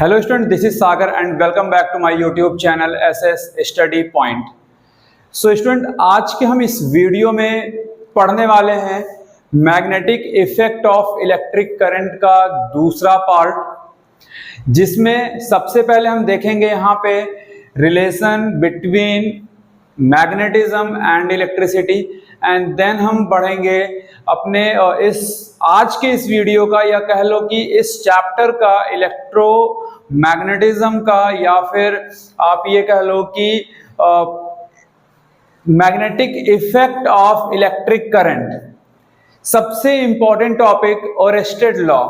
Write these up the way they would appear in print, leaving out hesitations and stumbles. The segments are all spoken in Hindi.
Hello student, this is Sagar and welcome back to my YouTube channel SS Study Point. So student, आज के हम इस वीडियो में पढ़ने वाले हैं magnetic effect of electric current का दूसरा पार्ट, जिसमें सबसे पहले हम देखेंगे यहाँ पे relation between magnetism and electricity and then हम बढ़ेंगे अपने इस आज के इस वीडियो का या कह लो कि इस चैप्टर का इलेक्ट्रोमैग्नेटिज्म का या फिर आप ये कह लो कि magnetic effect of electric current, सबसे इंपॉर्टेंट टॉपिक ओरेस्टेड लॉ।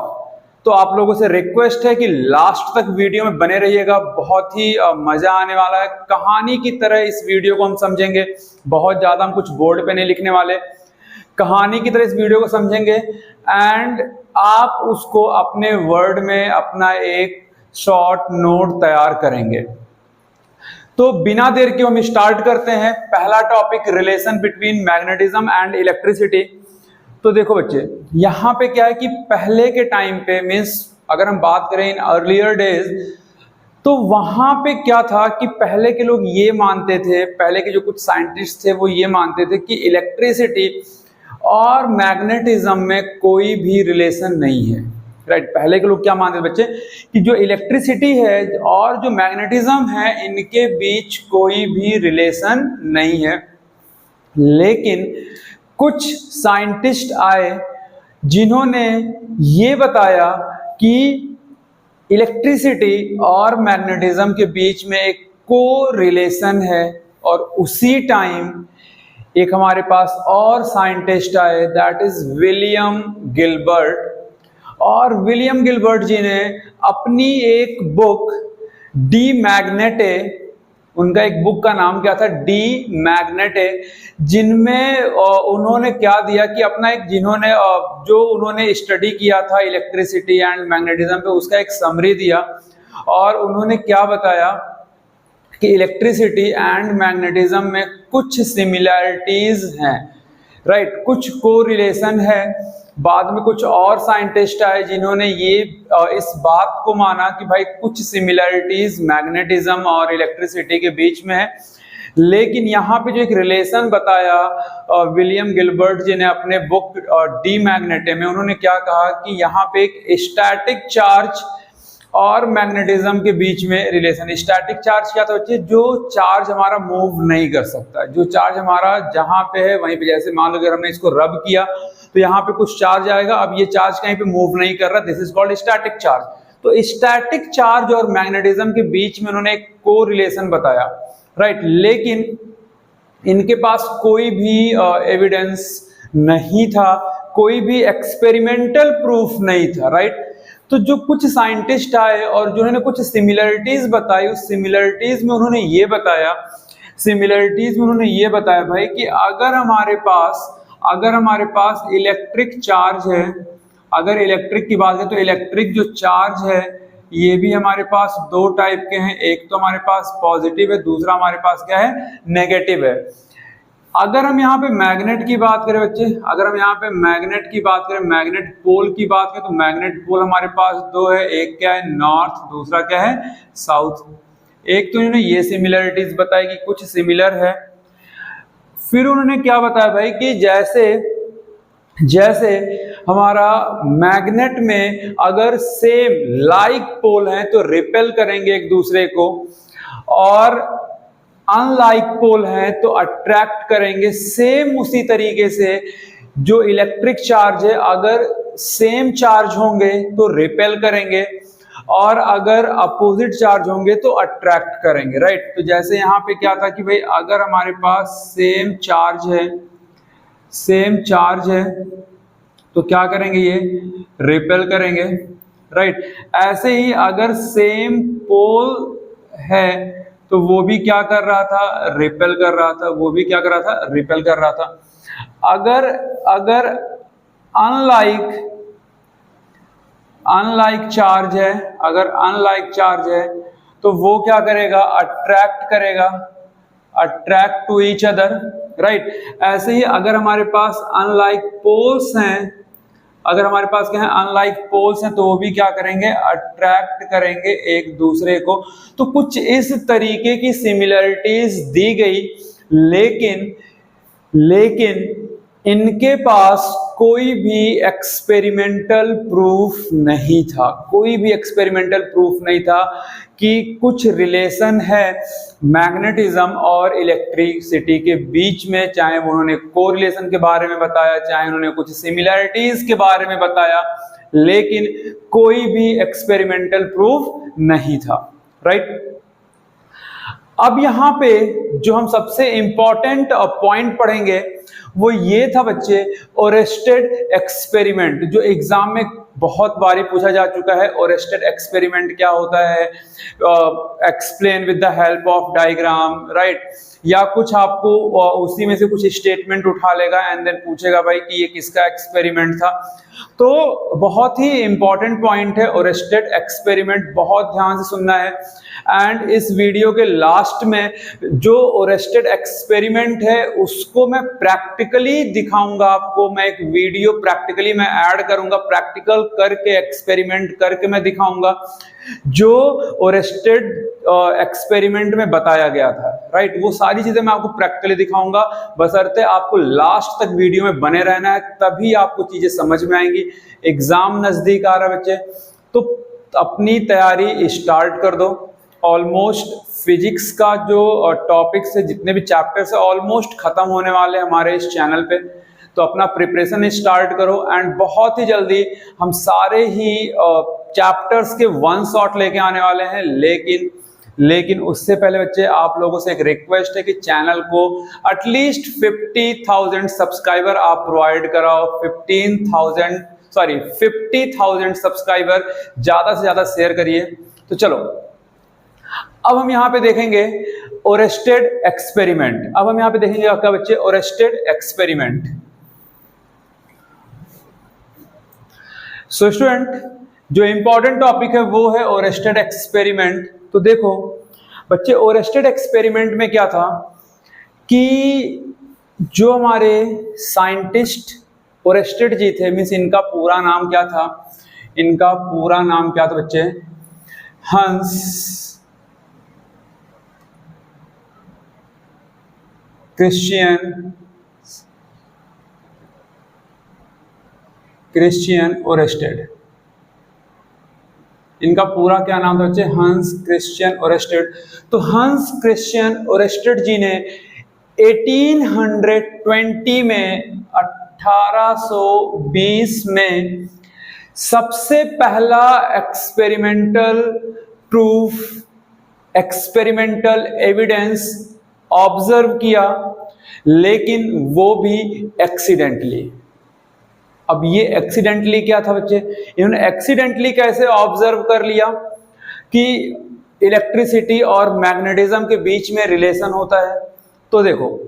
तो आप लोगों से रिक्वेस्ट है कि लास्ट तक वीडियो में बने रहिएगा, बहुत ही मजा आने वाला है। कहानी की तरह इस वीडियो को हम समझेंगे, बहुत ज्यादा हम कुछ बोर्ड पे नहीं लिखने वाले, कहानी की तरह इस वीडियो को समझेंगे एंड आप उसको अपने वर्ड में अपना एक शॉर्ट नोट तैयार करेंगे। तो बिना देर के हम स्टार्ट करते हैं। पहला topic relation between magnetism and electricity. तो देखो बच्चे, यहाँ पे क्या है कि पहले के टाइम पे मीन्स अगर हम बात करें इन अर्लियर डेज, तो वहां पे क्या था कि पहले के लोग ये मानते थे, पहले के जो कुछ साइंटिस्ट थे वो ये मानते थे कि इलेक्ट्रिसिटी और मैग्नेटिज्म में कोई भी रिलेशन नहीं है। राइट, पहले के लोग क्या मानते थे बच्चे कि जो इलेक्ट्रिसिटी है और जो मैग्नेटिज्म है इनके बीच कोई भी रिलेशन नहीं है। लेकिन कुछ साइंटिस्ट आए जिन्होंने ये बताया कि इलेक्ट्रिसिटी और मैग्नेटिज्म के बीच में एक को रिलेशन है। और उसी टाइम एक हमारे पास और साइंटिस्ट आए, दैट इज विलियम गिलबर्ट। और विलियम गिलबर्ट जी ने अपनी एक बुक डी मैग्नेटे, उनका एक बुक का नाम क्या था, डी मैग्नेटे, जिनमें उन्होंने क्या दिया कि अपना एक जिन्होंने जो उन्होंने स्टडी किया था इलेक्ट्रिसिटी एंड मैग्नेटिज्म पे, उसका एक समरी दिया। और उन्होंने क्या बताया कि इलेक्ट्रिसिटी एंड मैग्नेटिज्म में कुछ सिमिलैरिटीज हैं। राइट, कुछ कोरिलेशन है। बाद में कुछ और साइंटिस्ट आए जिन्होंने ये इस बात को माना कि भाई कुछ सिमिलैरिटीज मैग्नेटिज्म और इलेक्ट्रिसिटी के बीच में है। लेकिन यहाँ पे जो एक रिलेशन बताया विलियम गिलबर्ट जी ने अपने बुक डी मैग्नेटे में, उन्होंने क्या कहा कि यहाँ पे एक स्टैटिक चार्ज और मैग्नेटिज्म के बीच में रिलेशन। स्टैटिक चार्ज क्या था बच्चे, जो चार्ज हमारा मूव नहीं कर सकता, जो चार्ज हमारा जहां पे है वहीं पे, जैसे मान लो अगर हमने इसको रब किया तो यहाँ पे कुछ चार्ज आएगा, अब ये चार्ज कहीं पे मूव नहीं कर रहा, this is called static charge. तो स्टैटिक चार्ज और मैग्नेटिज्म के बीच में उन्होंने एक को रिलेशन बताया। राइट, लेकिन इनके पास कोई भी एविडेंस नहीं था, कोई भी एक्सपेरिमेंटल प्रूफ नहीं था। राइट, तो जो कुछ साइंटिस्ट आए और जो उन्होंने कुछ सिमिलरिटीज बताई, उस सिमिलरिटीज में उन्होंने ये बताया भाई कि अगर हमारे पास इलेक्ट्रिक चार्ज है, अगर इलेक्ट्रिक की बात करें तो इलेक्ट्रिक जो चार्ज है ये भी हमारे पास दो टाइप के हैं, एक तो हमारे पास पॉजिटिव है, दूसरा हमारे पास क्या है, नेगेटिव है। अगर हम यहाँ पे मैग्नेट की बात करें बच्चे, अगर हम यहाँ पे मैग्नेट की बात करें, मैग्नेट पोल की बात करें, तो मैग्नेट पोल हमारे पास दो है, एक क्या है नॉर्थ, दूसरा क्या है साउथ। एक तो उन्होंने ये सिमिलरिटीज बताई कि कुछ सिमिलर है। फिर उन्होंने क्या बताया भाई कि जैसे हमारा मैग्नेट में अगर सेम लाइक पोल है तो रिपेल करेंगे एक दूसरे को, और अनलाइक पोल है तो अट्रैक्ट करेंगे। सेम उसी तरीके से जो इलेक्ट्रिक चार्ज है, अगर सेम चार्ज होंगे तो रिपेल करेंगे और अगर अपोजिट चार्ज होंगे तो अट्रैक्ट करेंगे। राइट, तो जैसे यहाँ पे क्या था कि भाई अगर हमारे पास सेम चार्ज है तो क्या करेंगे, ये रिपेल करेंगे। राइट, ऐसे ही अगर सेम पोल है तो वो भी क्या कर रहा था, रिपेल कर रहा था, वो भी क्या कर रहा था, रिपेल कर रहा था। अगर अनलाइक चार्ज है, अगर अनलाइक चार्ज है तो वो क्या करेगा, attract to each other. Right, ऐसे ही अगर हमारे पास अनलाइक पोल्स हैं अगर हमारे पास क्या है अनलाइक पोल्स हैं तो वो भी क्या करेंगे, अट्रैक्ट करेंगे एक दूसरे को। तो कुछ इस तरीके की सिमिलरिटीज दी गई, लेकिन इनके पास कोई भी एक्सपेरिमेंटल प्रूफ नहीं था, कोई भी एक्सपेरिमेंटल प्रूफ नहीं था कि कुछ रिलेशन है मैग्नेटिज्म और इलेक्ट्रिसिटी के बीच में, चाहे उन्होंने कोरिलेशन के बारे में बताया, चाहे उन्होंने कुछ सिमिलरिटीज के बारे में बताया, लेकिन कोई भी एक्सपेरिमेंटल प्रूफ नहीं था, राइट। अब यहां पे जो हम सबसे इंपॉर्टेंट पॉइंट पढ़ेंगे वो ये था बच्चे, ओरेस्टेड एक्सपेरिमेंट, जो एग्जाम में बहुत बारी पूछा जा चुका है। ओरेस्टेड एक्सपेरिमेंट क्या होता है, explain with the help of diagram, right, या कुछ आपको उसी में से कुछ स्टेटमेंट उठा लेगा एंड देन पूछेगा भाई कि ये किसका एक्सपेरिमेंट था। तो बहुत ही इंपॉर्टेंट पॉइंट है ओरेस्टेड एक्सपेरिमेंट, बहुत ध्यान से सुनना है। एंड इस वीडियो के लास्ट में जो ओरेस्टेड एक्सपेरिमेंट है उसको मैं प्रैक्टिकली दिखाऊंगा आपको, मैं एक वीडियो प्रैक्टिकली मैं ऐड करूंगा, प्रैक्टिकल करके एक्सपेरिमेंट करके मैं दिखाऊंगा जो ओरेस्टेड एक्सपेरिमेंट में बताया गया था, राइट। वो सारी चीजें मैं आपको प्रैक्टिकली दिखाऊंगा, बशर्ते आपको लास्ट तक वीडियो में बने रहना है, तभी आपको चीजें समझ में आएंगी। एग्जाम नजदीक आ रहा है बच्चे, तो अपनी तैयारी स्टार्ट कर दो। ऑलमोस्ट फिजिक्स का जो टॉपिक्स है, जितने भी चैप्टर्स है, ऑलमोस्ट खत्म होने वाले हैं हमारे इस चैनल पे, तो अपना प्रिपरेशन स्टार्ट करो। एंड बहुत ही जल्दी हम सारे ही चैप्टर्स के वन शॉट लेके आने वाले हैं, लेकिन उससे पहले बच्चे आप लोगों से एक रिक्वेस्ट है कि चैनल को एटलीस्ट 50,000 सब्सक्राइबर आप प्रोवाइड कराओ। 50,000 सब्सक्राइबर ज्यादा से ज्यादा शेयर करिए। तो चलो अब हम यहां पे देखेंगे ओरेस्टेड एक्सपेरिमेंट। अब हम यहां पे देखेंगे आपका बच्चे ओरेस्टेड एक्सपेरिमेंट। सो स्टूडेंट, जो इंपॉर्टेंट टॉपिक है वो है ओरेस्टेड एक्सपेरिमेंट। तो देखो बच्चे, ओरेस्टेड एक्सपेरिमेंट में क्या था कि जो हमारे साइंटिस्ट ओरेस्टेड जी थे, मीन्स इनका पूरा नाम क्या था, इनका पूरा नाम क्या था बच्चे, हंस क्रिश्चियन ओरेस्टेड। इनका पूरा क्या नाम था बच्चे, हंस क्रिश्चियन ओरेस्टेड। तो हंस क्रिश्चियन ओरेस्टेड जी ने 1820 में 1820 में सबसे पहला experimental proof, experimental evidence observe किया, लेकिन वो भी एक्सीडेंटली। अब ये एक्सीडेंटली क्या था बच्चे, इन्होंने एक्सीडेंटली कैसे ऑब्जर्व कर लिया कि इलेक्ट्रिसिटी और मैग्नेटिज्म के बीच में रिलेशन होता है। तो देखो,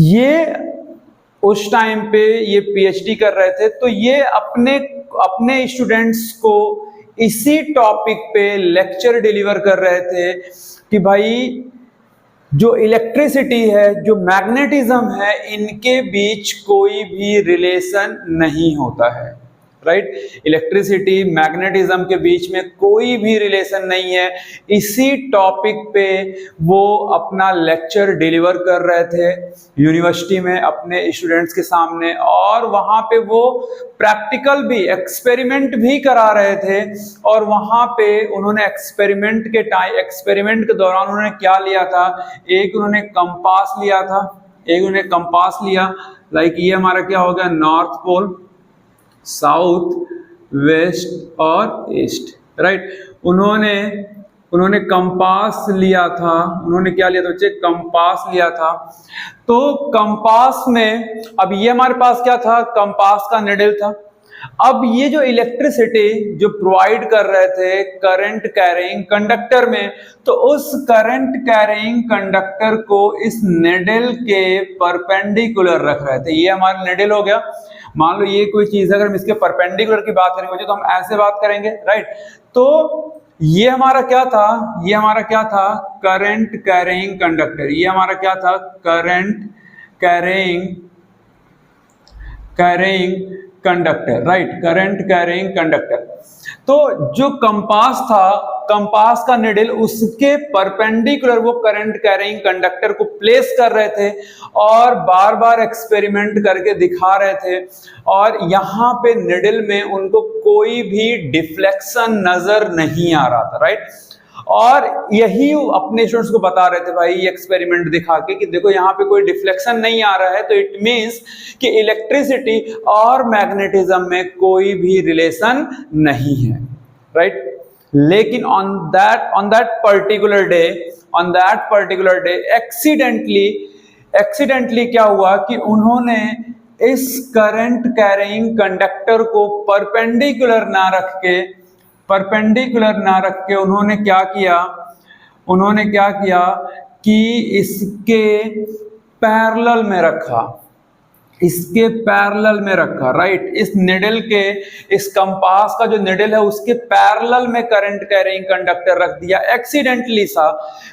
ये उस टाइम पे ये पीएचडी कर रहे थे, तो ये अपने स्टूडेंट्स को इसी टॉपिक पे लेक्चर डिलीवर कर रहे थे कि भाई जो इलेक्ट्रिसिटी है, जो मैग्नेटिज्म है, इनके बीच कोई भी रिलेशन नहीं होता है, राइट। इलेक्ट्रिसिटी मैग्नेटिज्म के बीच में कोई भी रिलेशन नहीं है। इसी टॉपिक पे वो अपना लेक्चर डिलीवर कर रहे थे यूनिवर्सिटी में अपने स्टूडेंट्स के सामने, और वहाँ पे वो प्रैक्टिकल भी, एक्सपेरिमेंट भी करा रहे थे। और वहाँ पे उन्होंने एक्सपेरिमेंट के दौरान उन्होंने क्या लिया था, एक उन्होंने कंपास लिया, लाइक ये हमारा क्या हो गया, नॉर्थ पोल, साउथ, वेस्ट और ईस्ट, राइट। उन्होंने कंपास लिया था। उन्होंने क्या लिया था बच्चे, कंपास लिया था। तो कंपास में अब ये हमारे पास क्या था, कंपास का निडल था। अब ये जो इलेक्ट्रिसिटी जो प्रोवाइड कर रहे थे करंट कैरिंग कंडक्टर में, तो उस करंट कैरिंग कंडक्टर को इस निडल के परपेंडिकुलर रख रहे थे। ये हमारा निडल हो गया। मान लो ये कोई चीज है, अगर हम इसके परपेंडिकुलर की बात करेंगे तो हम ऐसे बात करेंगे, राइट। तो ये हमारा क्या था, करंट कैरिंग कंडक्टर। ये हमारा क्या था, current carrying conductor, right, current carrying conductor. तो जो कंपास था, कंपास का निडल उसके परपेंडिकुलर वो करंट कैरिंग कंडक्टर को प्लेस कर रहे थे और बार बार एक्सपेरिमेंट करके दिखा रहे थे, और यहां पे निडल में उनको कोई भी डिफ्लेक्शन नजर नहीं आ रहा था, राइट। और यही अपने स्टूडेंट्स को बता रहे थे भाई, एक्सपेरिमेंट दिखा के कि देखो यहाँ पे कोई डिफ्लेक्शन नहीं आ रहा है, तो इट मींस कि इलेक्ट्रिसिटी और मैग्नेटिज्म में कोई भी रिलेशन नहीं है, राइट। लेकिन on that particular day accidentally क्या हुआ कि उन्होंने इस करंट कैरिंग कंडक्टर को परपेंडिकुलर ना रख के उन्होंने क्या किया कि इसके पैरेलल में रखा, राइट। इस निडल के, इस कंपास का जो निडल है उसके पैरेलल में करंट कैरिंग कंडक्टर रख दिया एक्सीडेंटली सा।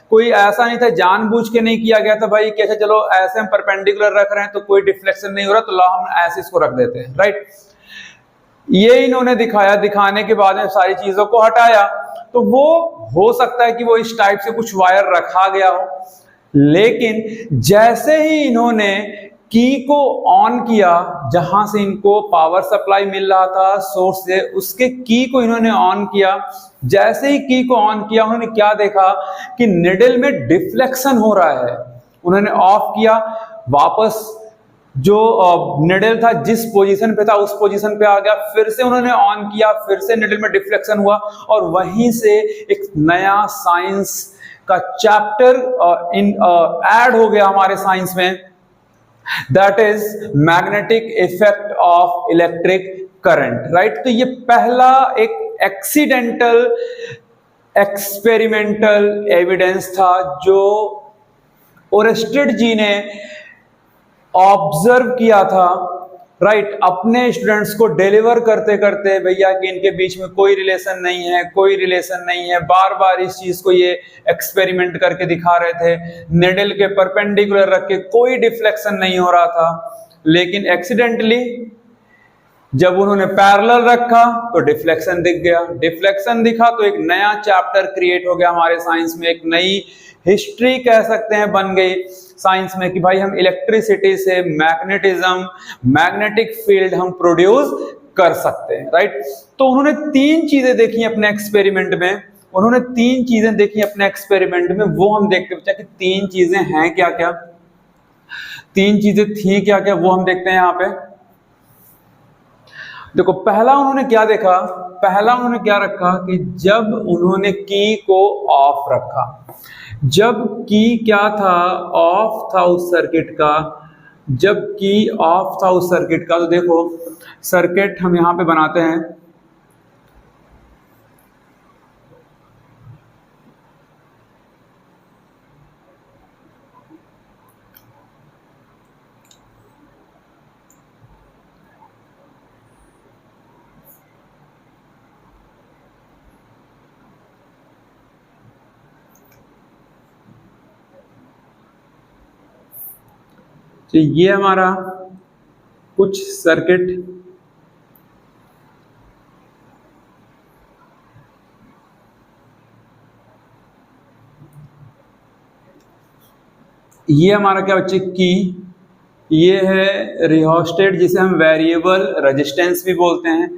कोई ऐसा नहीं था, जानबूझ के नहीं किया गया था भाई कैसे, चलो ऐसे हम परपेंडिकुलर रख रहे हैं तो कोई डिफ्लेक्शन नहीं हो रहा तो ला हम ऐसे इसको रख देते हैं, राइट। ये इन्होंने दिखाया, दिखाने के बाद में सारी चीजों को हटाया, तो वो हो सकता है कि वो इस टाइप से कुछ वायर रखा गया हो, लेकिन जैसे ही इन्होंने की को ऑन किया, जहां से इनको पावर सप्लाई मिल रहा था सोर्स से, उसके की को इन्होंने ऑन किया। जैसे ही की को ऑन किया, उन्होंने क्या देखा कि निडल में डिफ्लेक्शन हो रहा है। उन्होंने ऑफ किया, वापस जो निडल था जिस पोजीशन पे था उस पोजीशन पे आ गया, फिर से उन्होंने ऑन किया, फिर से निडल में डिफ्लेक्शन हुआ, और वहीं से एक नया साइंस का चैप्टर ऐड हो गया हमारे साइंस में, that is magnetic effect of electric current, right. तो ये पहला एक एक्सीडेंटल एक्सपेरिमेंटल एविडेंस था जो ओरेस्टेड जी ने ऑब्जर्व किया था, राइट। अपने स्टूडेंट्स को डिलीवर करते करते भैया कि इनके बीच में कोई रिलेशन नहीं है, बार बार इस चीज को ये एक्सपेरिमेंट करके दिखा रहे थे। निडल के परपेंडिकुलर रख के कोई डिफ्लेक्शन नहीं हो रहा था, लेकिन एक्सीडेंटली जब उन्होंने पैरेलल रखा तो डिफ्लेक्शन दिख गया। डिफ्लेक्शन दिखा तो एक नया चैप्टर क्रिएट हो गया हमारे साइंस में, एक नई हिस्ट्री कह सकते हैं बन गई साइंस में कि भाई हम इलेक्ट्रिसिटी से मैग्नेटिक फील्ड हम प्रोड्यूस कर सकते हैं, राइट। तो उन्होंने तीन चीजें देखी अपने एक्सपेरिमेंट में, वो हम देखते हैं कि तीन चीजें हैं क्या क्या, तीन चीजें थी क्या क्या, वो हम देखते हैं यहाँ पे। देखो पहला उन्होंने क्या देखा, पहला उन्होंने क्या रखा कि जब उन्होंने की को ऑफ रखा, जब की क्या था, ऑफ था उस सर्किट का, जब की ऑफ था उस सर्किट का, तो देखो सर्किट हम यहां पे बनाते हैं। तो ये हमारा कुछ सर्किट, ये हमारा क्या बच्चे की, ये है रिहोस्टेट जिसे हम वेरिएबल रेजिस्टेंस भी बोलते हैं।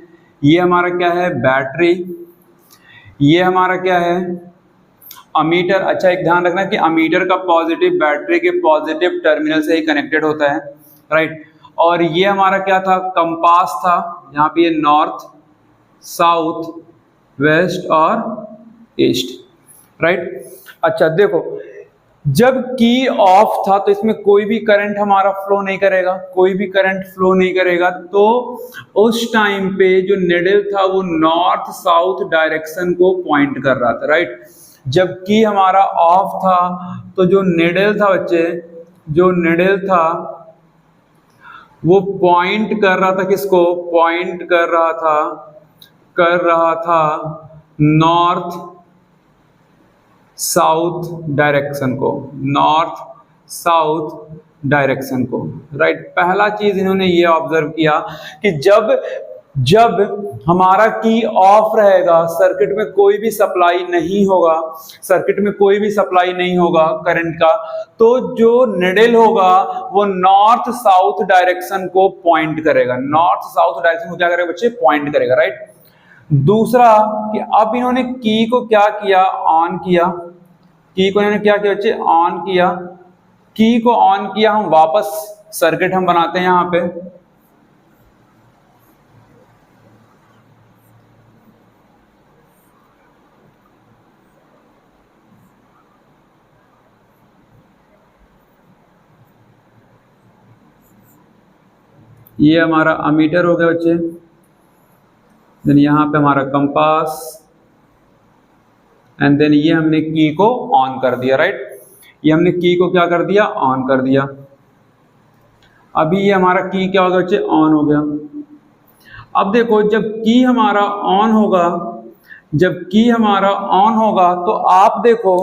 ये हमारा क्या है, बैटरी। ये हमारा क्या है, अमीटर। अच्छा एक ध्यान रखना कि अमीटर का पॉजिटिव बैटरी के पॉजिटिव टर्मिनल से ही कनेक्टेड होता है, राइट। और ये हमारा क्या था, कंपास था। यहाँ पे ये नॉर्थ, साउथ, वेस्ट और ईस्ट, राइट। अच्छा देखो जब की ऑफ था तो इसमें कोई भी करंट हमारा फ्लो नहीं करेगा, तो उस टाइम पे जो निडल था वो नॉर्थ साउथ डायरेक्शन को पॉइंट कर रहा था, राइट। जब की हमारा ऑफ था तो जो निडल था बच्चे, जो निडल था वो पॉइंट कर रहा था किसको, पॉइंट कर रहा था नॉर्थ साउथ डायरेक्शन को, नॉर्थ साउथ डायरेक्शन को, राइट। पहला चीज इन्होंने ये ऑब्जर्व किया कि जब जब हमारा की ऑफ रहेगा, सर्किट में कोई भी सप्लाई नहीं होगा, सर्किट में कोई भी सप्लाई नहीं होगा करंट का, तो जो निडल होगा वो नॉर्थ साउथ डायरेक्शन को पॉइंट करेगा, नॉर्थ साउथ डायरेक्शन को क्या करेगा बच्चे, पॉइंट करेगा, राइट। दूसरा कि अब इन्होंने की को क्या किया, ऑन किया, की को इन्होंने क्या किया बच्चे, ऑन किया, की को ऑन किया। हम वापस सर्किट हम बनाते हैं यहां पे, ये हमारा अमीटर हो गया बच्चे, देन यहाँ पे हमारा कंपास, एंड देन ये हमने की को ऑन कर दिया, राइट। ये हमने की को क्या कर दिया, ऑन कर दिया। अभी ये हमारा की क्या होगा बच्चे, ऑन हो गया। अब देखो जब की हमारा ऑन होगा, जब की हमारा ऑन होगा तो आप देखो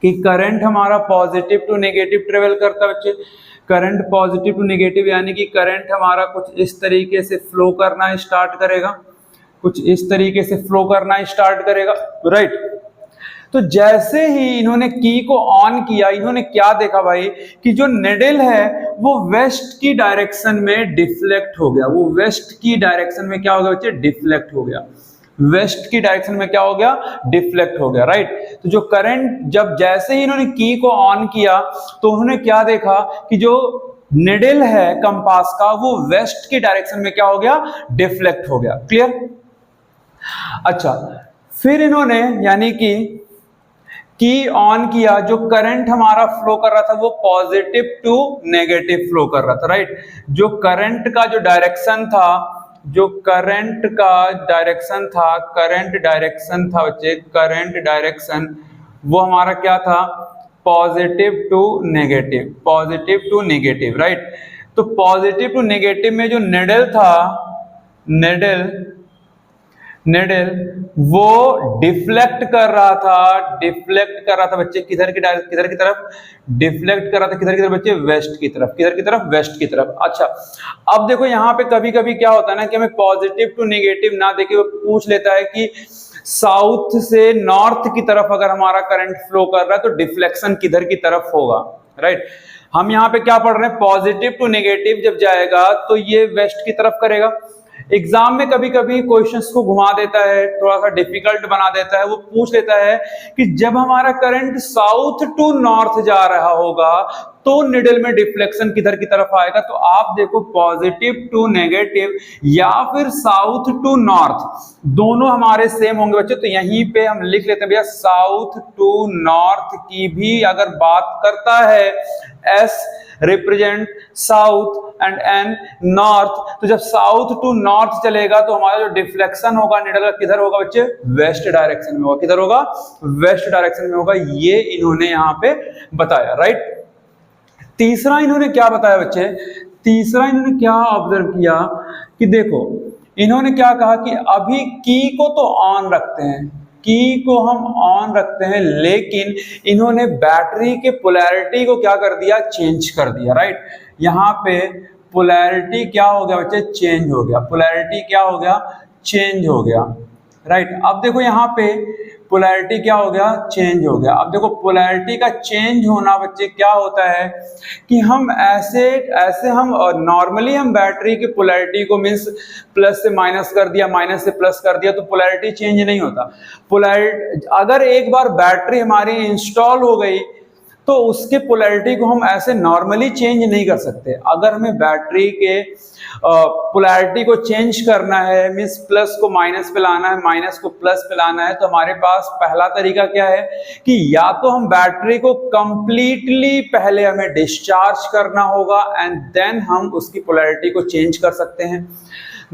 कि करंट हमारा पॉजिटिव टू नेगेटिव ट्रेवल करता है बच्चे, करंट पॉजिटिव टू नेगेटिव, यानी कि करंट हमारा कुछ इस तरीके से फ्लो करना स्टार्ट करेगा, कुछ इस तरीके से फ्लो करना स्टार्ट करेगा, राइट। तो जैसे ही इन्होंने की को ऑन किया, इन्होंने क्या देखा भाई कि जो निडल है वो वेस्ट की डायरेक्शन में डिफ्लेक्ट हो गया, वो वेस्ट की डायरेक्शन में क्या हो गया बच्चे, डिफ्लेक्ट हो गया, वेस्ट की डायरेक्शन में क्या हो गया, डिफ्लेक्ट हो गया, राइट। तो जो करंट जब जैसे ही इन्होंने की को ऑन किया तो उन्होंने क्या देखा कि जो निडल है कंपास का वो वेस्ट की डायरेक्शन में क्या हो गया, डिफ्लेक्ट हो गया, क्लियर। अच्छा, फिर इन्होंने यानी कि की ऑन किया, जो करंट हमारा फ्लो कर रहा था वो पॉजिटिव टू नेगेटिव फ्लो कर रहा था, राइट। जो करंट का जो डायरेक्शन था, जो करंट का डायरेक्शन था, करंट डायरेक्शन था बच्चे, करंट डायरेक्शन वो हमारा क्या था, positive to negative, positive to negative, right. तो पॉजिटिव टू नेगेटिव में जो निडल था, निडल वो डिफ्लेक्ट कर रहा था, डिफ्लेक्ट कर रहा था बच्चे किधर की तरफ, डिफ्लेक्ट कर रहा था किधर की तरफ बच्चे, वेस्ट की तरफ, किधर की तरफ, वेस्ट की तरफ। अच्छा, अब देखो यहाँ पे कभी कभी क्या होता है ना कि हमें पॉजिटिव टू नेगेटिव ना देके वो पूछ लेता है कि साउथ से नॉर्थ की तरफ अगर हमारा करंट फ्लो कर रहा है तो डिफ्लेक्शन किधर की तरफ होगा, राइट। हम यहाँ पे क्या पढ़ रहे हैं, पॉजिटिव टू नेगेटिव जब जाएगा तो ये वेस्ट की तरफ करेगा। एग्जाम में कभी कभी क्वेश्चंस को घुमा देता है, थोड़ा सा डिफिकल्ट बना देता है, वो पूछ लेता है कि जब हमारा करंट साउथ टू नॉर्थ जा रहा होगा तो निडल में डिफ्लेक्शन किधर की तरफ आएगा। तो आप देखो पॉजिटिव टू नेगेटिव या फिर साउथ टू नॉर्थ दोनों हमारे सेम होंगे बच्चे। तो यहीं पे हम लिख लेते हैं भैया साउथ टू नॉर्थ की भी अगर बात करता है, S represent south end N north. तो जब साउथ टू नॉर्थ चलेगा तो हमारा जो डिफ्लेक्शन होगा निडल का किधर होगा बच्चे, वेस्ट डायरेक्शन में होगा। किधर होगा, वेस्ट डायरेक्शन में होगा। ये इन्होंने यहां पे बताया, राइट। तीसरा इन्होंने क्या बताया बच्चे, तीसरा इन्होंने क्या ऑब्जर्व किया कि देखो इन्होंने क्या कहा कि अभी की को तो ऑन रखते हैं, की को हम ऑन रखते हैं, लेकिन इन्होंने बैटरी के पोलैरिटी को क्या कर दिया, चेंज कर दिया, राइट। यहाँ पे पोलैरिटी क्या हो गया बच्चे, चेंज हो गया, पोलैरिटी क्या हो गया, चेंज हो गया, राइट। अब देखो यहाँ पे पोलैरिटी क्या हो गया, चेंज हो गया। अब देखो पोलैरिटी का चेंज होना बच्चे क्या होता है कि हम ऐसे हम नॉर्मली हम बैटरी की पोलैरिटी को मींस प्लस से माइनस कर दिया, माइनस से प्लस कर दिया तो पोलैरिटी चेंज नहीं होता। पोलैरिटी अगर एक बार बैटरी हमारी इंस्टॉल हो गई तो उसके पोलैरिटी को हम ऐसे नॉर्मली चेंज नहीं कर सकते। अगर हमें बैटरी के पोलैरिटी को चेंज करना है, मींस प्लस को माइनस पे लाना है, माइनस को प्लस पे लाना है, तो हमारे पास पहला तरीका क्या है कि या तो हम बैटरी को कंप्लीटली पहले हमें डिस्चार्ज करना होगा एंड देन हम उसकी पोलैरिटी को चेंज कर सकते हैं।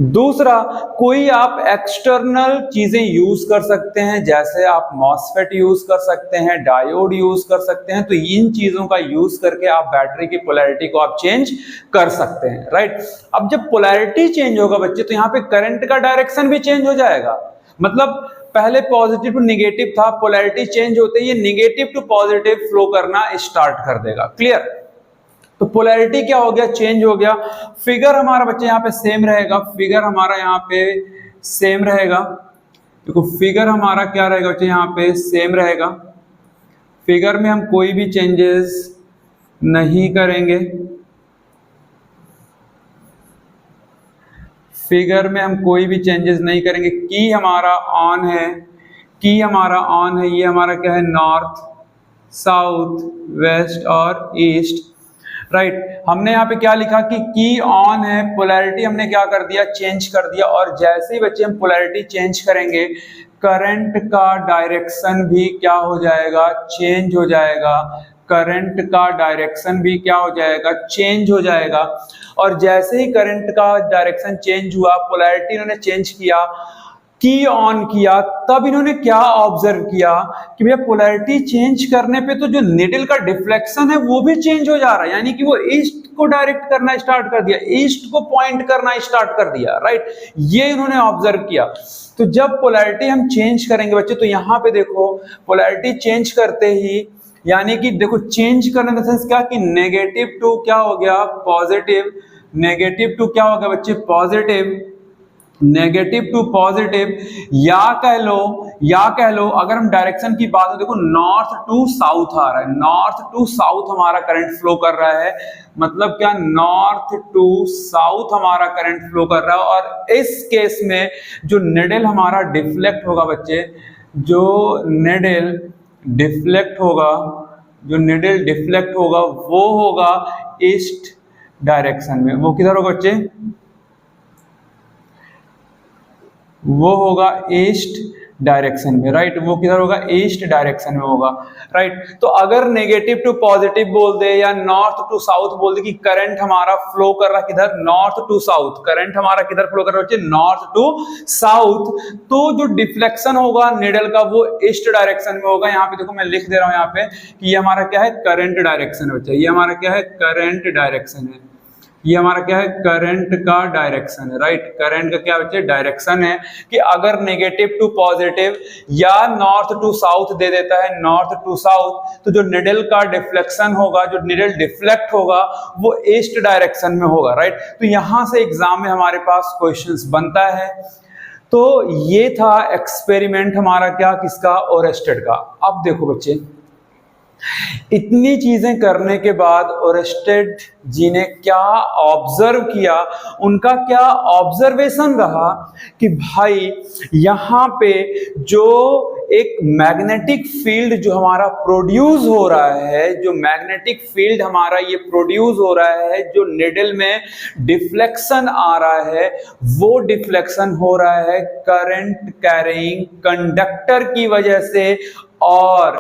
दूसरा, कोई आप एक्सटर्नल चीजें यूज कर सकते हैं, जैसे आप मॉसफेट यूज कर सकते हैं, डायोड यूज कर सकते हैं। तो इन चीजों का यूज करके आप बैटरी की पोलैरिटी को आप चेंज कर सकते हैं, राइट। अब जब पोलैरिटी चेंज होगा बच्चे तो यहाँ पे करंट का डायरेक्शन भी चेंज हो जाएगा। मतलब पहले पॉजिटिव टू निगेटिव था, पोलैरिटी चेंज होते ही ये निगेटिव टू पॉजिटिव फ्लो करना स्टार्ट कर देगा, क्लियर। तो पोलैरिटी क्या हो गया, चेंज हो गया। फिगर हमारा बच्चे यहाँ पे सेम रहेगा, फिगर हमारा यहाँ पे सेम रहेगा। देखो फिगर हमारा क्या रहेगा बच्चे, यहाँ पे सेम रहेगा। फिगर में हम कोई भी चेंजेस नहीं करेंगे, फिगर में हम कोई भी चेंजेस नहीं करेंगे। की हमारा ऑन है, की हमारा ऑन है, ये हमारा क्या है, नॉर्थ, साउथ, वेस्ट और ईस्ट, राइट। हमने यहाँ पे क्या लिखा कि की ऑन है, पोलैरिटी हमने क्या कर दिया, चेंज कर दिया। और जैसे ही बच्चे हम पोलैरिटी चेंज करेंगे, करंट का डायरेक्शन भी क्या हो जाएगा, चेंज हो जाएगा। करंट का डायरेक्शन भी क्या हो जाएगा, चेंज हो जाएगा। और जैसे ही करंट का डायरेक्शन चेंज हुआ, पोलैरिटी इन्होंने चेंज किया, की ऑन किया, तब इन्होंने क्या ऑब्जर्व किया कि भैया पोलैरिटी चेंज करने पे तो जो निडल का डिफ्लेक्शन है वो भी चेंज हो जा रहा है, यानी कि वो ईस्ट को डायरेक्ट करना स्टार्ट कर दिया, ईस्ट को पॉइंट करना स्टार्ट कर दिया, राइट। ये इन्होंने ऑब्जर्व किया। तो जब पोलैरिटी हम चेंज करेंगे बच्चे, तो यहां पे देखो पोलैरिटी चेंज करते ही, यानी कि देखो चेंज करने का सेंस क्या कि नेगेटिव टू क्या हो गया, पॉजिटिव, नेगेटिव टू क्या हो गया बच्चे, पॉजिटिव, नेगेटिव टू पॉजिटिव। या कह लो अगर हम डायरेक्शन की बात हो, देखो नॉर्थ टू साउथ आ रहा है, नॉर्थ टू साउथ हमारा करंट फ्लो कर रहा है। मतलब क्या, नॉर्थ टू साउथ हमारा करंट फ्लो कर रहा है। और इस केस में जो निडल हमारा डिफ्लेक्ट होगा बच्चे, जो निडल डिफ्लेक्ट होगा, जो निडल डिफ्लेक्ट होगा वो होगा ईस्ट डायरेक्शन में। वो किधर होगा बच्चे, वो होगा ईस्ट डायरेक्शन में, राइट। वो किधर होगा, ईस्ट डायरेक्शन में होगा, राइट। तो अगर नेगेटिव टू पॉजिटिव बोल दे या नॉर्थ टू साउथ बोल दे कि करंट हमारा फ्लो कर रहा है किधर, नॉर्थ टू साउथ, करंट हमारा किधर फ्लो कर रहा है, नॉर्थ टू साउथ, तो जो डिफ्लेक्शन होगा निडल का वो ईस्ट डायरेक्शन में होगा। यहाँ पे देखो मैं लिख दे रहा हूं यहाँ पे कि ये हमारा क्या है, करंट डायरेक्शन है बच्चा, ये हमारा क्या है, करंट डायरेक्शन है, ये हमारा क्या है, करंट का डायरेक्शन है, राइट। करंट का क्या बच्चे, डायरेक्शन है। कि अगर नेगेटिव टू पॉजिटिव या नॉर्थ टू साउथ दे देता है, नॉर्थ टू साउथ, तो जो निडल का डिफ्लेक्शन होगा, जो निडल डिफ्लेक्ट होगा वो ईस्ट डायरेक्शन में होगा, राइट। तो यहां से एग्जाम में हमारे पास क्वेश्चंस बनता है। तो ये था एक्सपेरिमेंट हमारा क्या, किसका, ओरेस्टेड का। अब देखो बच्चे, इतनी चीजें करने के बाद ओरेस्टेड जी ने क्या ऑब्जर्व किया, उनका क्या ऑब्जर्वेशन रहा कि भाई यहां पे जो एक मैग्नेटिक फील्ड जो हमारा प्रोड्यूस हो रहा है, जो मैग्नेटिक फील्ड हमारा ये प्रोड्यूस हो रहा है, जो निडल में डिफ्लेक्शन आ रहा है, वो डिफ्लेक्शन हो रहा है करंट कैरिंग कंडक्टर की वजह से। और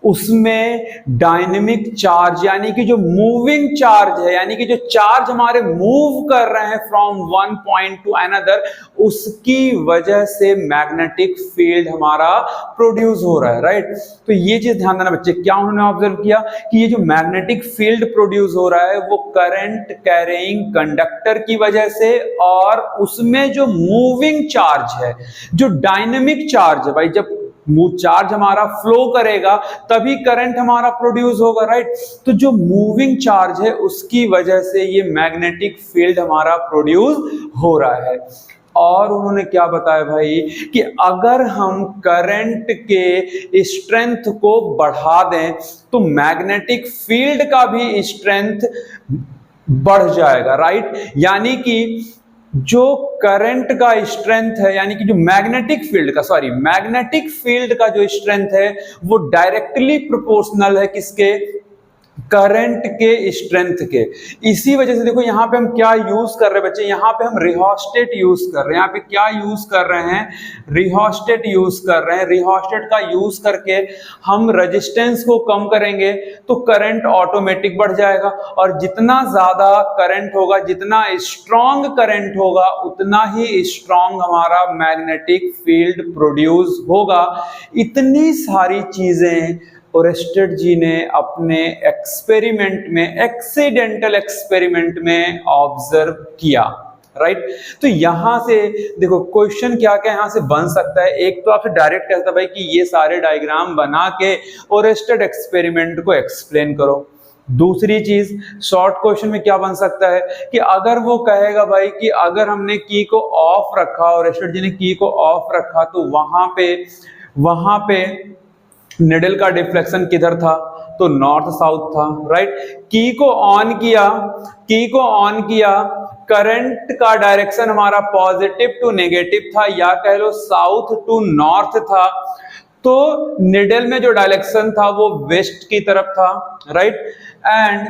उसमें डायनेमिक चार्ज यानी कि जो मूविंग चार्ज है, यानी कि जो चार्ज हमारे मूव कर रहे हैं from one point two another, उसकी वजह से मैग्नेटिक फील्ड हमारा प्रोड्यूस हो रहा है, राइट। तो ये चीज ध्यान देना बच्चे, क्या उन्होंने ऑब्जर्व किया कि ये जो मैग्नेटिक फील्ड प्रोड्यूस हो रहा है वो करंट कैरिंग कंडक्टर की वजह से, और उसमें जो मूविंग चार्ज है, जो डायनेमिक चार्ज है, भाई जब चार्ज हमारा फ्लो करेगा तभी करंट हमारा प्रोड्यूस होगा, राइट। तो जो मूविंग चार्ज है उसकी वजह से ये मैग्नेटिक फील्ड हमारा प्रोड्यूस हो रहा है। और उन्होंने क्या बताया भाई कि अगर हम करंट के स्ट्रेंथ को बढ़ा दें तो मैग्नेटिक फील्ड का भी स्ट्रेंथ बढ़ जाएगा, राइट। यानी कि जो करंट का स्ट्रेंथ है, यानी कि जो मैग्नेटिक फील्ड का जो स्ट्रेंथ है वो डायरेक्टली प्रोपोर्शनल है किसके, करंट के स्ट्रेंथ के। इसी वजह से देखो यहां पे हम क्या यूज कर रहे हैं बच्चे, यहां पे हम रिहोस्टेट यूज कर रहे हैं। यहां पे क्या यूज कर रहे हैं, रिहोस्टेट यूज कर रहे हैं। रिहोस्टेट का यूज करके हम रेजिस्टेंस को कम करेंगे तो करंट ऑटोमेटिक बढ़ जाएगा, और जितना ज्यादा करंट होगा, जितना स्ट्रॉन्ग करंट होगा, उतना ही स्ट्रॉन्ग हमारा मैग्नेटिक फील्ड प्रोड्यूस होगा। इतनी सारी चीजें ओरेस्टेड जी ने अपने एक्सपेरिमेंट में, एक्सीडेंटल एक्सपेरिमेंट में ऑब्जर्व किया, राइट। तो यहां से देखो क्वेश्चन क्या क्या यहां से बन सकता है। एक तो आपसे डायरेक्ट कहता भाई कि ये सारे डायग्राम बना के ओरेस्टेड एक्सपेरिमेंट को एक्सप्लेन करो। दूसरी चीज शॉर्ट क्वेश्चन में क्या बन सकता है कि अगर वो कहेगा भाई कि अगर हमने की को ऑफ रखा और एस्टेड जी ने की को ऑफ रखा तो वहां पे निडल का डिफ्लेक्शन किधर था, तो नॉर्थ साउथ था, राइट। की को ऑन किया, करंट का डायरेक्शन हमारा पॉजिटिव टू नेगेटिव था या कह लो साउथ टू नॉर्थ था, तो निडल में जो डायरेक्शन था वो वेस्ट की तरफ था, राइट। एंड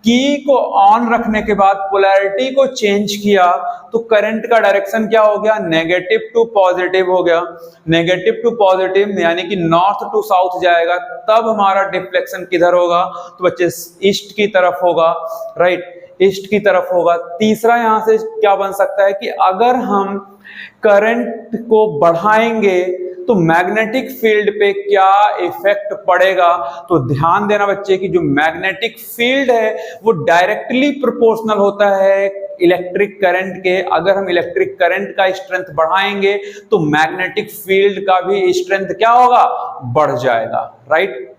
की को ऑन रखने के बाद पोलैरिटी को चेंज किया तो करंट का डायरेक्शन क्या हो गया, नेगेटिव टू पॉजिटिव हो गया। नेगेटिव टू पॉजिटिव यानी कि नॉर्थ टू साउथ जाएगा, तब हमारा डिफ्लेक्शन किधर होगा, तो बच्चे ईस्ट की तरफ होगा, राइट, ईस्ट की तरफ होगा। तीसरा यहां से क्या बन सकता है कि अगर हम करंट को बढ़ाएंगे तो मैग्नेटिक फील्ड पे क्या इफेक्ट पड़ेगा, तो ध्यान देना बच्चे कि जो मैग्नेटिक फील्ड है वो डायरेक्टली प्रोपोर्शनल होता है इलेक्ट्रिक करंट के। अगर हम इलेक्ट्रिक करंट का स्ट्रेंथ बढ़ाएंगे तो मैग्नेटिक फील्ड का भी स्ट्रेंथ क्या होगा, बढ़ जाएगा, राइट।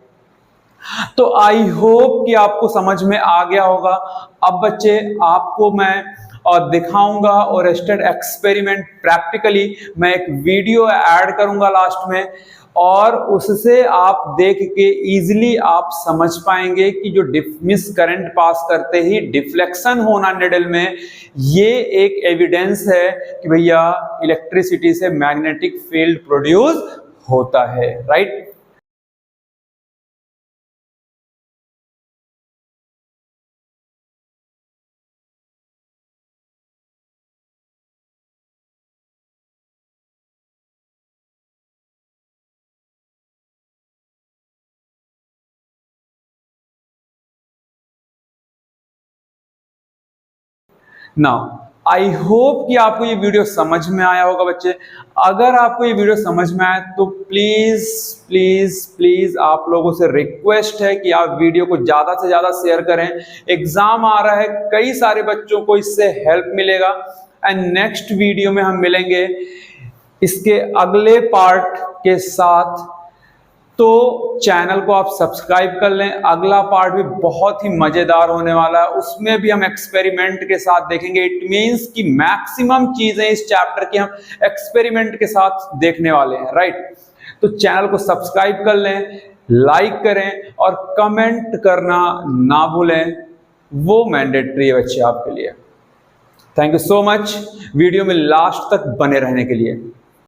तो आई होप कि आपको समझ में आ गया होगा। अब बच्चे आपको मैं और दिखाऊंगा और एस्टेड एक्सपेरिमेंट प्रैक्टिकली मैं एक वीडियो ऐड करूंगा लास्ट में, और उससे आप देख के इजीली आप समझ पाएंगे कि जो मिस करंट पास करते ही डिफ्लेक्शन होना निडल में, ये एक एविडेंस है कि भैया इलेक्ट्रिसिटी से मैग्नेटिक फील्ड प्रोड्यूस होता है, राइट। नाउ आई होप कि आपको ये वीडियो समझ में आया होगा बच्चे। अगर आपको ये वीडियो समझ में आया तो प्लीज प्लीज प्लीज आप लोगों से रिक्वेस्ट है कि आप वीडियो को ज्यादा से ज्यादा शेयर करें। एग्जाम आ रहा है, कई सारे बच्चों को इससे हेल्प मिलेगा। एंड नेक्स्ट वीडियो में हम मिलेंगे इसके अगले पार्ट के साथ, तो चैनल को आप सब्सक्राइब कर लें। अगला पार्ट भी बहुत ही मजेदार होने वाला है, उसमें भी हम एक्सपेरिमेंट के साथ देखेंगे। इट मींस कि मैक्सिमम चीजें इस चैप्टर की हम एक्सपेरिमेंट के साथ देखने वाले हैं, राइट। तो चैनल को सब्सक्राइब कर लें, लाइक करें और कमेंट करना ना भूलें, वो मैंडेटरी है बच्चे आपके लिए। Thank you so much video में लास्ट तक बने रहने के लिए।